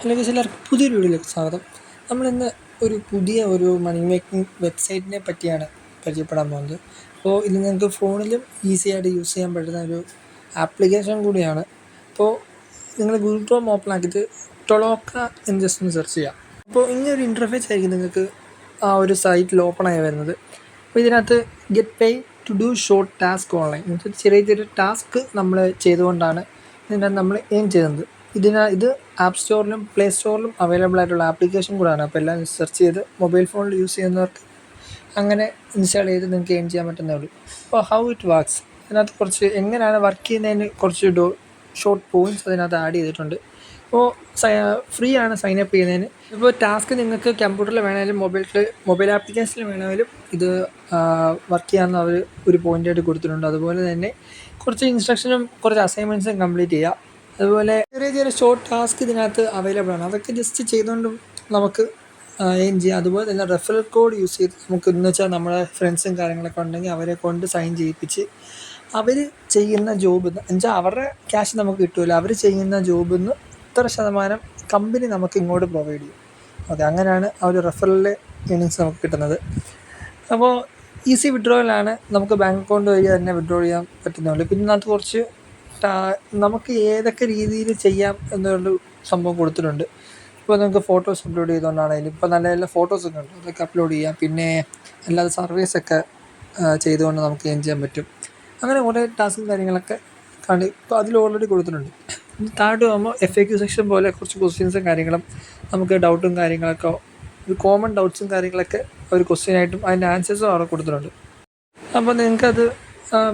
അല്ലെങ്കിൽ ചിലർക്ക് പുതിയൊരു വീഡിയോയിലേക്ക് സ്വാഗതം. നമ്മളിന്ന് ഒരു മണി മേക്കിംഗ് വെബ്സൈറ്റിനെ പറ്റിയാണ് പരിചയപ്പെടാൻ പോകുന്നത്. അപ്പോൾ ഇത് നിങ്ങൾക്ക് ഫോണിലും ഈസി ആയിട്ട് യൂസ് ചെയ്യാൻ പറ്റുന്ന ഒരു ആപ്ലിക്കേഷൻ കൂടിയാണ്. അപ്പോൾ നിങ്ങൾ ഗൂഗിൾ ക്രോം ഓപ്പൺ ആക്കിയിട്ട് ടൊളോക്ക എന്ന് ജസ്റ്റ് ഒന്ന് സെർച്ച് ചെയ്യാം. അപ്പോൾ ഇങ്ങനൊരു ഇൻ്റർഫേസ് ആയിരിക്കും നിങ്ങൾക്ക് ആ ഒരു സൈറ്റിൽ ഓപ്പൺ ആയി വരുന്നത്. അപ്പോൾ ഇതിനകത്ത് get pay to do short task online, ചെറിയ ടാസ്ക് നമ്മൾ ചെയ്തുകൊണ്ടാണ് ഇതിനകത്ത് നമ്മൾ ഏൺ ചെയ്യുന്നത്. ഇത് ആപ്പ് സ്റ്റോറിലും പ്ലേ സ്റ്റോറിലും അവൈലബിൾ ആയിട്ടുള്ള ആപ്ലിക്കേഷൻ കൂടാണ്. അപ്പോൾ എല്ലാം സെർച്ച് ചെയ്ത് മൊബൈൽ ഫോണിൽ യൂസ് ചെയ്യുന്നവർക്ക് അങ്ങനെ ഇൻസ്റ്റാൾ ചെയ്ത് നിങ്ങൾക്ക് ഏൺ ചെയ്യാൻ പറ്റുന്നേ ഉള്ളൂ. അപ്പോൾ ഹൗ ഇറ്റ് വർക്ക്സ്, അതിനകത്ത് കുറച്ച് എങ്ങനെയാണ് വർക്ക് ചെയ്യുന്നതിന് കുറച്ച് ഷോർട്ട് പോയിൻറ്റ്സ് അതിനകത്ത് ആഡ് ചെയ്തിട്ടുണ്ട്. അപ്പോൾ ഫ്രീ ആണ് സൈൻ അപ്പ് ചെയ്യുന്നതിന്. ഇപ്പോൾ ടാസ്ക് നിങ്ങൾക്ക് കമ്പ്യൂട്ടറിൽ വേണമെങ്കിലും മൊബൈൽ ആപ്ലിക്കേഷനിൽ വേണമെങ്കിലും ഇത് വർക്ക് ചെയ്യാമെന്ന് അവർ ഒരു പോയിൻ്റായിട്ട് കൊടുത്തിട്ടുണ്ട്. അതുപോലെ തന്നെ കുറച്ച് ഇൻസ്ട്രക്ഷനും കുറച്ച് അസൈൻമെൻറ്റ്സും കംപ്ലീറ്റ് ചെയ്യുക. അതുപോലെ ചെറിയ ഷോർട്ട് ടാസ്ക് ഇതിനകത്ത് അവൈലബിൾ ആണ്. അതൊക്കെ ജസ്റ്റ് ചെയ്തുകൊണ്ടും നമുക്ക് ഏൺ ചെയ്യാം. അതുപോലെ തന്നെ റെഫറൽ കോഡ് യൂസ് ചെയ്ത് നമുക്ക് എന്ന് വെച്ചാൽ നമ്മുടെ ഫ്രണ്ട്സും കാര്യങ്ങളൊക്കെ ഉണ്ടെങ്കിൽ അവരെ കൊണ്ട് സൈൻ ചെയ്യിപ്പിച്ച് അവർ ചെയ്യുന്ന ജോബിൽ നിന്ന് എന്നുവെച്ചാൽ അവരുടെ ക്യാഷ് നമുക്ക് കിട്ടുമല്ലോ, അവർ ചെയ്യുന്ന ജോബിൽ നിന്ന് ഇത്ര ശതമാനം കമ്പനി നമുക്ക് ഇങ്ങോട്ട് പ്രൊവൈഡ് ചെയ്യും. ഓക്കെ, അങ്ങനെയാണ് ആ ഒരു റെഫറലിലെ ഏണിങ്സ് നമുക്ക് കിട്ടുന്നത്. അപ്പോൾ ഈസി വിഡ്രോയിലാണ്, നമുക്ക് ബാങ്ക് അക്കൗണ്ട് വഴി തന്നെ വിഡ്രോ ചെയ്യാൻ പറ്റുന്നുള്ളൂ. പിന്നെ അത് കുറച്ച് നമുക്ക് ഏതൊക്കെ രീതിയിൽ ചെയ്യാം എന്നൊരു സംഭവം കൊടുത്തിട്ടുണ്ട്. ഇപ്പോൾ നമുക്ക് ഫോട്ടോസ് അപ്ലോഡ് ചെയ്തുകൊണ്ടാണെങ്കിലും ഇപ്പോൾ നല്ല നല്ല ഫോട്ടോസൊക്കെ ഉണ്ട്, അതൊക്കെ അപ്ലോഡ് ചെയ്യാം. പിന്നെ അല്ലാതെ സർവീസൊക്കെ ചെയ്തുകൊണ്ട് നമുക്ക് ഏൺ ചെയ്യാൻ പറ്റും. അങ്ങനെ കുറേ ടാസ്കും കാര്യങ്ങളൊക്കെ ഇപ്പോൾ അതിൽ ഓൾറെഡി കൊടുത്തിട്ടുണ്ട്. താഴോട്ട് പോകുമ്പോൾ FAQ സെക്ഷൻ പോലെ കുറച്ച് ക്വസ്റ്റ്യൻസും കാര്യങ്ങളും, നമുക്ക് ഡൗട്ടും കാര്യങ്ങളൊക്കെ, ഒരു കോമൺ ഡൗട്ട്സും കാര്യങ്ങളൊക്കെ ഒരു ക്വസ്റ്റ്യനായിട്ടും അതിൻ്റെ ആൻസേഴ്സും അവിടെ കൊടുത്തിട്ടുണ്ട്. അപ്പോൾ നിങ്ങൾക്കത്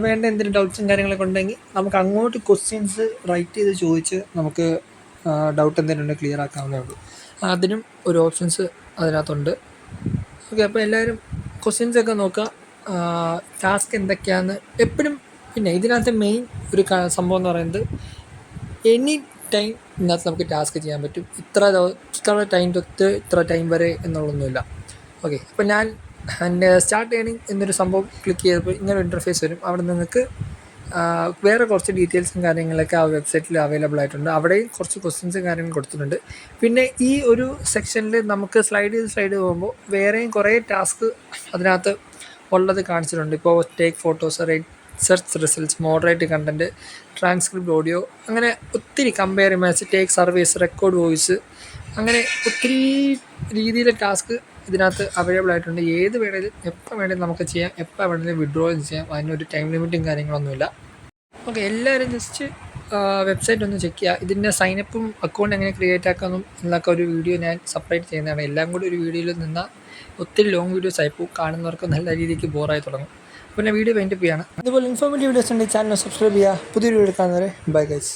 വേണ്ട എന്തെങ്കിലും ഡൗട്ട്സും കാര്യങ്ങളൊക്കെ ഉണ്ടെങ്കിൽ നമുക്ക് അങ്ങോട്ട് ക്വസ്റ്റ്യൻസ് റൈറ്റ് ചെയ്ത് ചോദിച്ച് നമുക്ക് ഡൗട്ട് എന്തെങ്കിലും ഉണ്ടെങ്കിൽ ക്ലിയർ ആക്കാവുന്നേ ഉള്ളൂ. അതിനും ഒരു ഓപ്ഷൻസ് അതിനകത്തുണ്ട്. ഓക്കെ, അപ്പോൾ എല്ലാവരും ക്വസ്റ്റ്യൻസൊക്കെ നോക്കുക, ടാസ്ക് എന്തൊക്കെയാണെന്ന് എപ്പോഴും. പിന്നെ ഇതിനകത്ത് മെയിൻ ഒരു സംഭവം എന്ന് പറയുന്നത് എനി ടൈം ഇതിനകത്ത് നമുക്ക് ടാസ്ക് ചെയ്യാൻ പറ്റും. ഇത്ര ടൈം തൊട്ട് ഇത്ര ടൈം വരെ എന്നുള്ളതൊന്നുമില്ല. ഓക്കെ, അപ്പോൾ ഞാൻ എൻ്റെ സ്റ്റാർട്ട് ഏണിംഗ് എന്നൊരു സംഭവം ക്ലിക്ക് ചെയ്തപ്പോൾ ഇങ്ങനെ ഇൻ്റർഫേസ് വരും. അവിടെ നിങ്ങൾക്ക് വേറെ കുറച്ച് ഡീറ്റെയിൽസും കാര്യങ്ങളൊക്കെ ആ വെബ്സൈറ്റിൽ അവൈലബിൾ ആയിട്ടുണ്ട്. അവിടെയും കുറച്ച് ക്വസ്റ്റ്യൻസും കാര്യങ്ങളും കൊടുത്തിട്ടുണ്ട്. പിന്നെ ഈ ഒരു സെക്ഷനിൽ നമുക്ക് സ്ലൈഡ് ചെയ്ത് പോകുമ്പോൾ വേറെയും കുറേ ടാസ്ക് അതിനകത്ത് ഉള്ളത് കാണിച്ചിട്ടുണ്ട്. ഇപ്പോൾ take photos, search results, moderate content, transcript audio, അങ്ങനെ ഒത്തിരി compare image, take service, record voice, അങ്ങനെ ഒത്തിരി രീതിയിലെ ടാസ്ക് ഇതിനകത്ത് അവൈലബിൾ ആയിട്ടുണ്ട്. ഏത് വേണേലും എപ്പോൾ വേണേലും നമുക്ക് ചെയ്യാം, എപ്പോൾ വേണേലും വിഡ്രോയും ചെയ്യാം. അതിനൊരു ടൈം ലിമിറ്റും കാര്യങ്ങളൊന്നുമില്ല. ഓക്കെ, എല്ലാവരും ജസ്റ്റ് വെബ്സൈറ്റ് ഒന്ന് ചെക്ക് ചെയ്യുക. ഇതിൻ്റെ സൈനപ്പും അക്കൗണ്ട് എങ്ങനെ ക്രിയേറ്റ് ആക്കാമെന്നും എന്നൊക്കെ ഒരു വീഡിയോ ഞാൻ സെപ്പറേറ്റ് ചെയ്യുന്നതാണ്. എല്ലാം കൂടി ഒരു വീഡിയോയിൽ നിന്നാൽ ഒത്തിരി ലോങ് വീഡിയോസ് ആയിപ്പോൾ കാണുന്നവർക്ക് നല്ല രീതിക്ക് ബോറായി തുടങ്ങും. പിന്നെ വീഡിയോ വൈൻഡപ്പ് ചെയ്യാണ്. അതുപോലെ ഇൻഫോർമേറ്റീവ് വീഡിയോസ് ഉണ്ടെങ്കിൽ ചാനൽ സബ്സ്ക്രൈബ് ചെയ്യുക. പുതിയൊരു വീഡിയോ കാണുന്നവരെ ബൈ ഗൈസ്.